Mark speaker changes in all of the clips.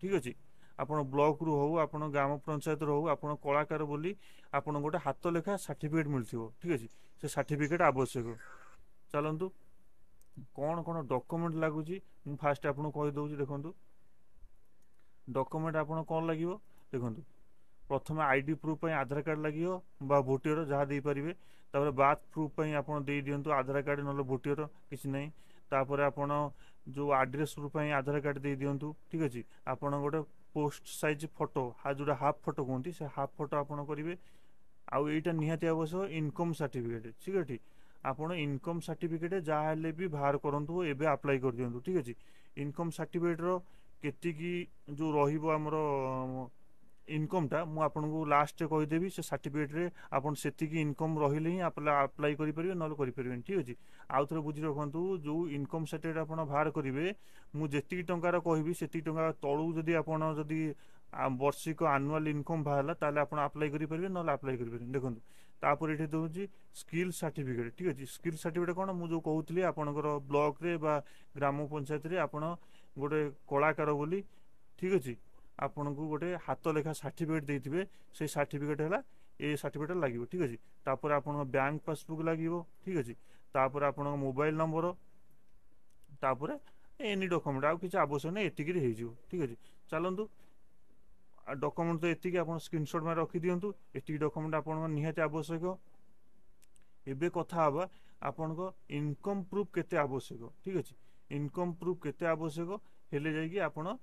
Speaker 1: ठीक अच्छे आपण ब्लॉक रु हो आपण ग्राम पंचायत हो आपण कलाकार बोली आपण गोटे हाथ लेखा सर्टिफिकेट मिलथिबो ठीक अच्छे से सर्टिफिकेट आवश्यक चलतु कौन कौन डॉक्यूमेंट लगुच फास्ट आपको कही दौर देखो डॉक्यूमेंट आपन कौन लगे देखो प्रथम आईडी प्रूफ आधार कार्ड लगे भोटर जहाँ दे पारे बार्थ प्रूफ आप दिंतु आधार कार्ड ना भोटर किसी ना तापर आपण जो आड्रेस प्रूफ आधार कार्ड दे दिंतु ठीक अच्छे आपण गोटे पोस्ट साइज फोटो जोटा हाफ फोटो कहते से हाफ फोटो आपड़ करेंगे आउ यहाँ निहाती आवश्यक इनकम सर्टिफिकेट ठीक है आपण इनकम सर्टिफिकेट जहाँ भी बाहर करूँ एवं अप्लाई कर दिंतु ठीक अच्छे इनकम सर्टिफिकेट केतिकी जो रमर इनकम टा मु आपको लास्ट कहीदेवी से सर्टिफिकेट रे आपन सेतिकी इनकम रहिले ही अप्लाई करि परिबे नल करि परिबे ठीक अछि आउ थरे बुझि रखंतु जो इनकम सर्टिफिकेट आपन बाहर करिवे मु जेतिकी टंकार कहबी सेतिकी टंका तळु जदि आपन जदि वार्षिक एनुअल इनकम बाहरला ताले आपन अप्लाई करि परिबे नल अप्लाई करि परिबे देखंतु तापर एठी दोछि स्किल सर्टिफिकेट ठीक अछि स्किल सर्टिफिकेट कोन मु जो कहउतली आपनकर ब्लॉक रे बा ग्राम पंचायत रे आपन गोटे कलाकार बोली ठीक अछि आपन को गोटे हाथ लेखा सर्टिफिकेट देथिबे से सर्टिफिकेट हैला ए सर्टिफिकेट लागिवो ठीक अछि तापर आपन बैंक पासबुक लागिवो ठीक अछि तापर आपन मोबाइल नंबर तापर एनी डॉक्यूमेंट आ किछ आवश्यक नै एतिकी रे हेजिवो ठीक अछि चलंतु डॉक्यूमेंट तो एतिकी आपन स्क्रीनशॉट में रखि दियंतु एतिकी डॉक्यूमेंट आपन निहाती आवश्यक एबे कथा हबा आपन को इनकम प्रूफ केते आवश्यक ठीक अछि इनकम प्रूफ केते आवश्यक हेले जाई कि आपन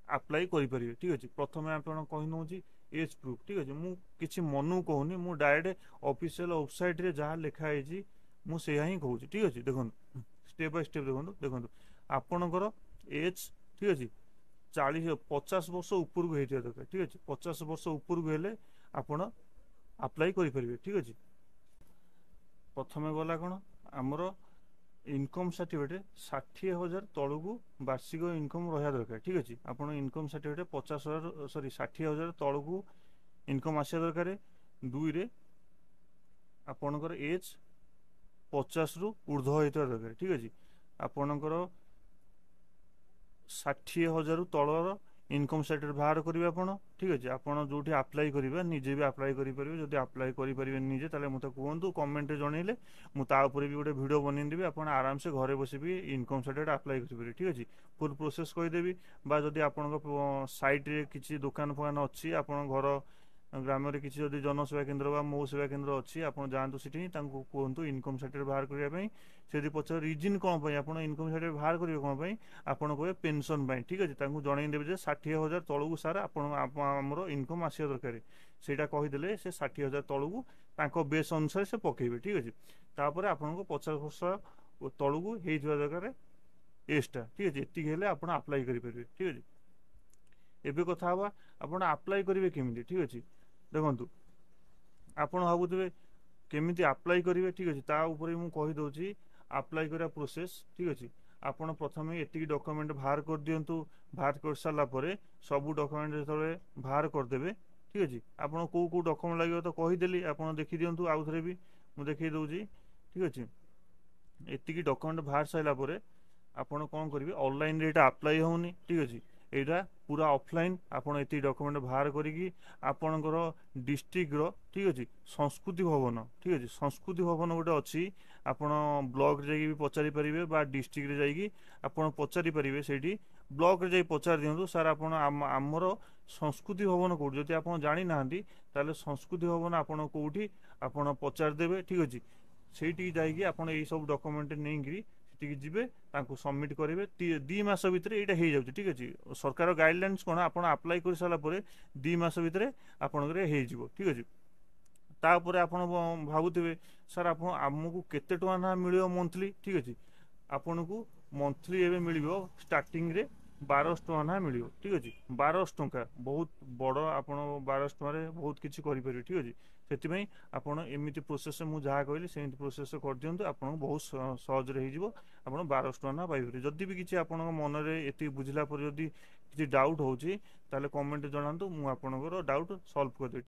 Speaker 1: अप्लाई करि परिबे ठीक अछि प्रथमे आपन कहि नउची एज प्रूफ ठीक अछि मु किछि मनु कहूनी मु डायरेक्ट ऑफिशियल वेबसाइट रे जहा लिखा है जी मु सेहा ही कहूची ठीक अछि देखन स्टेप बाय स्टेप देखंतु आपनकर एज ठीक अछि 40-50 वर्ष ऊपर को हेतिया दरकार ठीक अछि 50 वर्ष ऊपर को हेले आपन अप्लाई करि परिबे ठीक अछि प्रथमे गला कोन हमरो इनकम सर्टिफिकेट 60,000 तलू को वार्षिक इनकम रहा दरकार ठीक अच्छे आपन इनकम सर्टिफिकेट 50,000 सॉरी 60,000 तलू को इनकम आसा दरकार दुई रे आपनकर एज 50 रु ऊर्ध्व होता दरकार ठीक अच्छे आपनकर 60,000 तलर इनकम सर्टिफिकेट बाहर करेंगे आपन ठीक अच्छे आपन जो अप्लाई करेंगे निजे भी अप्लाई करेंगे जब अप्लाई करेंगे निजे ताले मते कहतु कमेंट जनइले मुता ऊपर भी गोटे वीडियो बनईदेवी आपन आराम से घरे बसी भी इनकम सर्टिफिकेट अप्लाई करेंगे ठीक अच्छे फुल प्रोसेस कहीदेवी बा जदि आपन साइट रे किसी दुकान फुकान अच्छी आपन घर ग्राम में किसी जदि जनसेवा केन्द्र बा मो सेवा केन्द्र अच्छी आपन जातु सीठी कहतु इनकम सर्टिफिकेट बाहर करने से पचार रिजन कौन आप इनकम सर्टिफिकेट बाहर करेंगे कौन आपन कहे पेंशन ठीक अच्छे जनईदेवे 60,000 तलू सार आमर इनकम आसा दरकार से कहीदे से 60,000 तलू को बेस अनुसार से पकेबे ठीक अच्छे तापर आपन 50 वर्ष तलू को दरकार एजटा ठीक अच्छे ये आप अप्लाई करेंगे ठीक अच्छे एबे कथा हवा आपन अप्लाई करेंगे केमिति ठीक अच्छे देखंतु आपन भाबुथिबे केमिति अप्लाई करेंगे ठीक अच्छे ता ऊपर मु कहि दोची अप्लाई करा प्रोसेस ठीक अच्छे आपन प्रथमे एतिकी डॉक्यूमेंट बाहर कर दियंतु बाहर कर साला परे सब डॉक्यूमेंट जतले बाहर कर देबे ठीक अच्छे आपन को डॉक्यूमेंट लागियो तो कहि देली आपन देखि दियंतु आउ थरे भी मु देखि दोची ठीक अच्छे एतिकी डॉक्यूमेंट बाहर साइला परे आपन कोन करिवे ऑनलाइन रे एटा अप्लाई होउनी ठीक अच्छे एटा पूरा ऑफलाइन आपन एति डॉक्यूमेंट बाहर करिकी आपनकर डिस्ट्रिक्ट रो ठीक अच्छे संस्कृति भवन ठीक अच्छे संस्कृति भवन गोटे अच्छी आपन ब्लॉक रे भी पचारि परिबे बा डिस्ट्रिक्ट रे जाइकी आपन पचारि परिबे सेठी ब्लॉक रे जाई पचार दियंतु सर आपन आमर संस्कृति भवन कोठी जदि आपन जानि नाहंती ताले संस्कृति भवन आपन कोठी आपन पचार देबे ठीक अच्छे सेठी जाइकी आपन एई सब डॉक्यूमेंट नेइकी जी सबमिट करेंगे 2 मास भितर यहाँ हो ठीक अच्छे सरकार गाइडलाइंस कौन आप अप्लाई कर सारापर 2 मास भितर आपंकर हो ठीक अच्छे तापर आप भावुवे सर आप आमको केते टका ना मिल मंथली ठीक अच्छे आपन को मंथली एवं मिल स्टार्टिंग रे 1200 टका ना मिल ठीक अच्छे 1200 टका बहुत बड़ आप 1200 टकर बहुत किसी करें ठीक अच्छे से आपड़ एमती प्रोसेस मुझे जहाँ कहली से प्रोसेस कर दिंतु आपको बहुत सहज हो 1200 टका ना पाइबे जदि भी किसी आप मन में ये बुझला जदि किसी डाउट होची ताले कमेंट जनातु मुझे डाउट सॉल्व कर